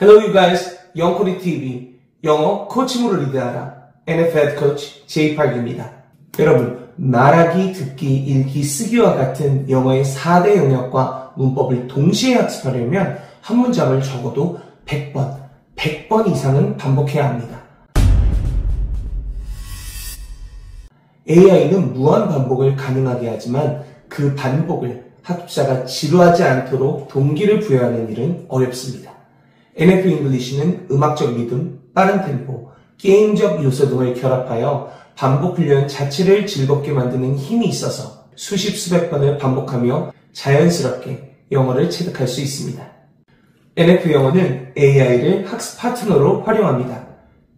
Hello you guys, 영코리 TV, 영어 코칭으로 리드하라 NFL 코치 J8입니다. 여러분, 말하기, 듣기, 읽기, 쓰기와 같은 영어의 4대 영역과 문법을 동시에 학습하려면 한 문장을 적어도 100번 이상은 반복해야 합니다. AI는 무한 반복을 가능하게 하지만 그 반복을 학습자가 지루하지 않도록 동기를 부여하는 일은 어렵습니다. NFL 잉글리시는 음악적 리듬, 빠른 템포, 게임적 요소 등을 결합하여 반복 훈련 자체를 즐겁게 만드는 힘이 있어서 수십 수백 번을 반복하며 자연스럽게 영어를 체득할 수 있습니다. NFL 영어는 AI를 학습 파트너로 활용합니다.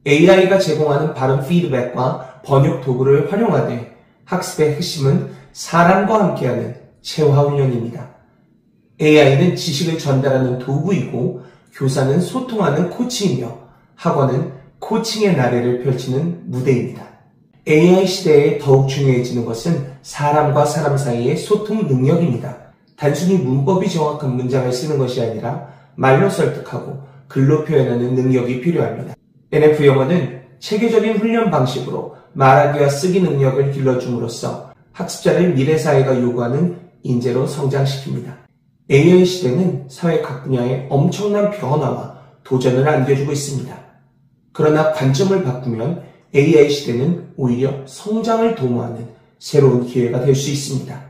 AI가 제공하는 발음 피드백과 번역 도구를 활용하되 학습의 핵심은 사람과 함께하는 체화 훈련입니다. AI는 지식을 전달하는 도구이고 교사는 소통하는 코치이며 학원은 코칭의 나래를 펼치는 무대입니다. AI 시대에 더욱 중요해지는 것은 사람과 사람 사이의 소통 능력입니다. 단순히 문법이 정확한 문장을 쓰는 것이 아니라 말로 설득하고 글로 표현하는 능력이 필요합니다. NFL 영어는 체계적인 훈련 방식으로 말하기와 쓰기 능력을 길러줌으로써 학습자를 미래 사회가 요구하는 인재로 성장시킵니다. AI 시대는 사회 각 분야에 엄청난 변화와 도전을 안겨주고 있습니다. 그러나 관점을 바꾸면 AI 시대는 오히려 성장을 도모하는 새로운 기회가 될 수 있습니다.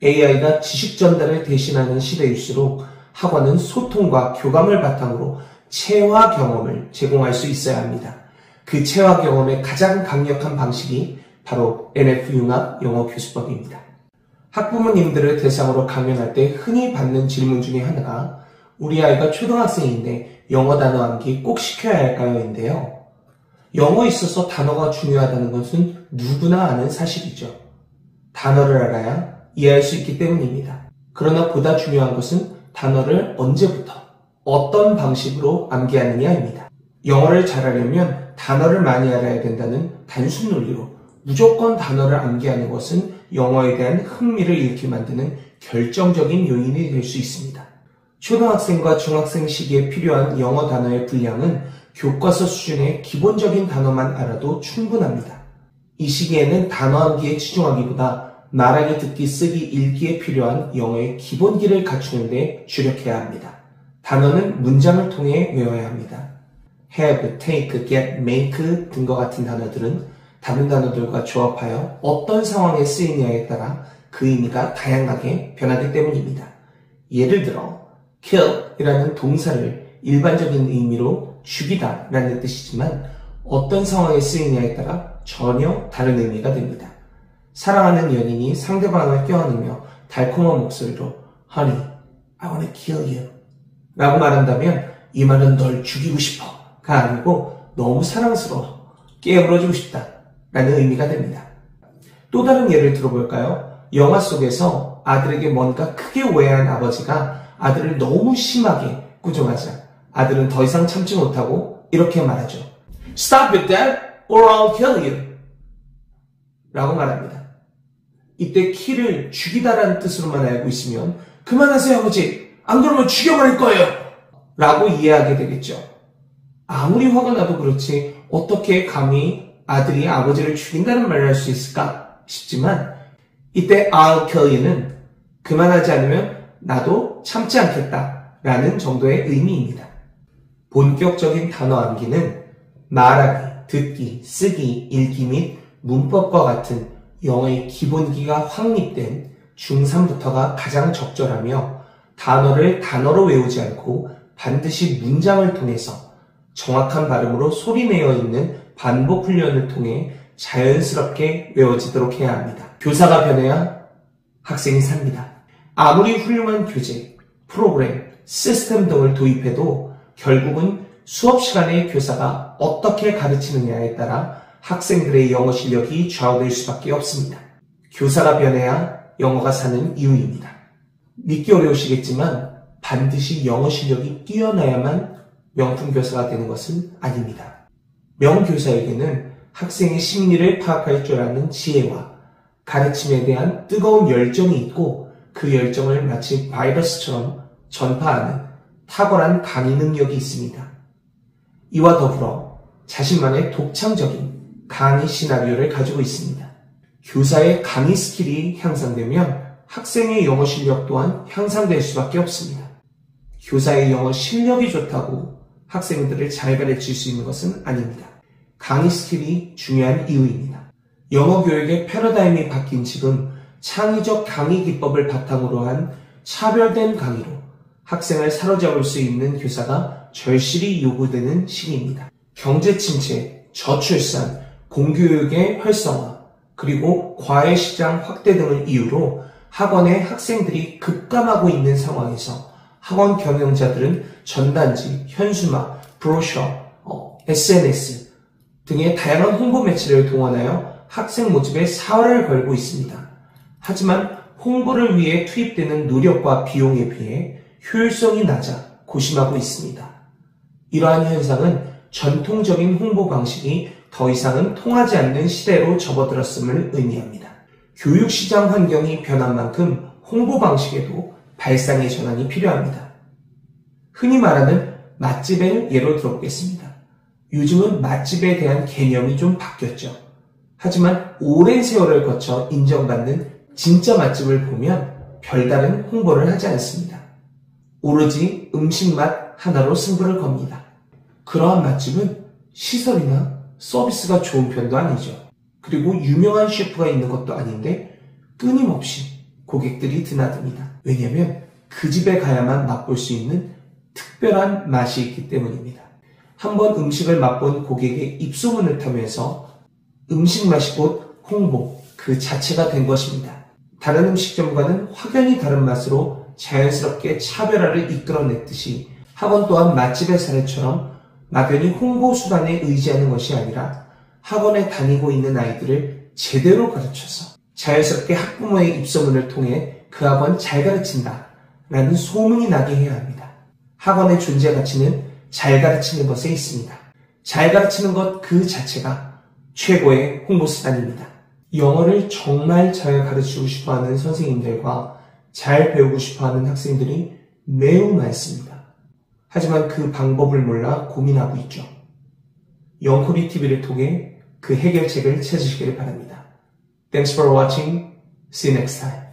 AI가 지식 전달을 대신하는 시대일수록 학원은 소통과 교감을 바탕으로 체화 경험을 제공할 수 있어야 합니다. 그 체화 경험의 가장 강력한 방식이 바로 NF 영어 교수법입니다. 학부모님들을 대상으로 강연할 때 흔히 받는 질문 중에 하나가 우리 아이가 초등학생인데 영어 단어 암기 꼭 시켜야 할까요? 인데요. 영어에 있어서 단어가 중요하다는 것은 누구나 아는 사실이죠. 단어를 알아야 이해할 수 있기 때문입니다. 그러나 보다 중요한 것은 단어를 언제부터 어떤 방식으로 암기하느냐입니다. 영어를 잘하려면 단어를 많이 알아야 된다는 단순 논리로 무조건 단어를 암기하는 것은 영어에 대한 흥미를 잃게 만드는 결정적인 요인이 될 수 있습니다. 초등학생과 중학생 시기에 필요한 영어 단어의 분량은 교과서 수준의 기본적인 단어만 알아도 충분합니다. 이 시기에는 단어 암기에 치중하기보다 말하기, 듣기, 쓰기, 읽기에 필요한 영어의 기본기를 갖추는 데 주력해야 합니다. 단어는 문장을 통해 외워야 합니다. have, take, get, make 등과 같은 단어들은 다른 단어들과 조합하여 어떤 상황에 쓰이냐에 따라 그 의미가 다양하게 변하기 때문입니다. 예를 들어 kill 이라는 동사를 일반적인 의미로 죽이다 라는 뜻이지만 어떤 상황에 쓰이냐에 따라 전혀 다른 의미가 됩니다. 사랑하는 연인이 상대방을 껴안으며 달콤한 목소리로 Honey, I wanna kill you 라고 말한다면 이 말은 널 죽이고 싶어가 아니고 너무 사랑스러워 깨물어주고 싶다 라는 의미가 됩니다. 또 다른 예를 들어볼까요? 영화 속에서 아들에게 뭔가 크게 오해한 아버지가 아들을 너무 심하게 꾸중하자 아들은 더 이상 참지 못하고 이렇게 말하죠. Stop it, Dad, or I'll kill you 라고 말합니다. 이때 kill을 죽이다라는 뜻으로만 알고 있으면 그만하세요 아버지, 안 그러면 죽여버릴 거예요 라고 이해하게 되겠죠. 아무리 화가 나도 그렇지 어떻게 감히 아들이 아버지를 죽인다는 말을 할 수 있을까 싶지만 이때 I'll kill you는 그만하지 않으면 나도 참지 않겠다 라는 정도의 의미입니다. 본격적인 단어 암기는 말하기, 듣기, 쓰기, 읽기 및 문법과 같은 영어의 기본기가 확립된 중3부터가 가장 적절하며 단어를 단어로 외우지 않고 반드시 문장을 통해서 정확한 발음으로 소리내어 있는 반복 훈련을 통해 자연스럽게 외워지도록 해야 합니다. 교사가 변해야 학생이 삽니다. 아무리 훌륭한 교재, 프로그램, 시스템 등을 도입해도 결국은 수업 시간에 교사가 어떻게 가르치느냐에 따라 학생들의 영어 실력이 좌우될 수밖에 없습니다. 교사가 변해야 영어가 사는 이유입니다. 믿기 어려우시겠지만 반드시 영어 실력이 뛰어나야만 명품 교사가 되는 것은 아닙니다. 명교사에게는 학생의 심리를 파악할 줄 아는 지혜와 가르침에 대한 뜨거운 열정이 있고 그 열정을 마치 바이러스처럼 전파하는 탁월한 강의 능력이 있습니다. 이와 더불어 자신만의 독창적인 강의 시나리오를 가지고 있습니다. 교사의 강의 스킬이 향상되면 학생의 영어 실력 또한 향상될 수밖에 없습니다. 교사의 영어 실력이 좋다고 학생들을 잘 가르칠 수 있는 것은 아닙니다. 강의 스킬이 중요한 이유입니다. 영어 교육의 패러다임이 바뀐 지금 창의적 강의 기법을 바탕으로 한 차별된 강의로 학생을 사로잡을 수 있는 교사가 절실히 요구되는 시기입니다. 경제 침체, 저출산, 공교육의 활성화, 그리고 과외시장 확대 등을 이유로 학원의 학생들이 급감하고 있는 상황에서 학원 경영자들은 전단지, 현수막, 브로셔, SNS 등의 다양한 홍보 매체를 동원하여 학생 모집에 사활을 걸고 있습니다. 하지만 홍보를 위해 투입되는 노력과 비용에 비해 효율성이 낮아 고심하고 있습니다. 이러한 현상은 전통적인 홍보 방식이 더 이상은 통하지 않는 시대로 접어들었음을 의미합니다. 교육시장 환경이 변한 만큼 홍보 방식에도 발상의 전환이 필요합니다. 흔히 말하는 맛집을 예로 들어보겠습니다. 요즘은 맛집에 대한 개념이 좀 바뀌었죠. 하지만 오랜 세월을 거쳐 인정받는 진짜 맛집을 보면 별다른 홍보를 하지 않습니다. 오로지 음식 맛 하나로 승부를 겁니다. 그러한 맛집은 시설이나 서비스가 좋은 편도 아니죠. 그리고 유명한 셰프가 있는 것도 아닌데 끊임없이 고객들이 드나듭니다. 왜냐하면 그 집에 가야만 맛볼 수 있는 특별한 맛이 있기 때문입니다. 한번 음식을 맛본 고객의 입소문을 타면서 음식 맛이 곧 홍보 그 자체가 된 것입니다. 다른 음식점과는 확연히 다른 맛으로 자연스럽게 차별화를 이끌어냈듯이 학원 또한 맛집의 사례처럼 막연히 홍보 수단에 의지하는 것이 아니라 학원에 다니고 있는 아이들을 제대로 가르쳐서 자연스럽게 학부모의 입소문을 통해 그 학원 잘 가르친다 라는 소문이 나게 해야 합니다. 학원의 존재 가치는 잘 가르치는 것에 있습니다. 잘 가르치는 것 그 자체가 최고의 홍보 수단입니다. 영어를 정말 잘 가르치고 싶어하는 선생님들과 잘 배우고 싶어하는 학생들이 매우 많습니다. 하지만 그 방법을 몰라 고민하고 있죠. 영코리 TV를 통해 그 해결책을 찾으시길 바랍니다. Thanks for watching. See you next time.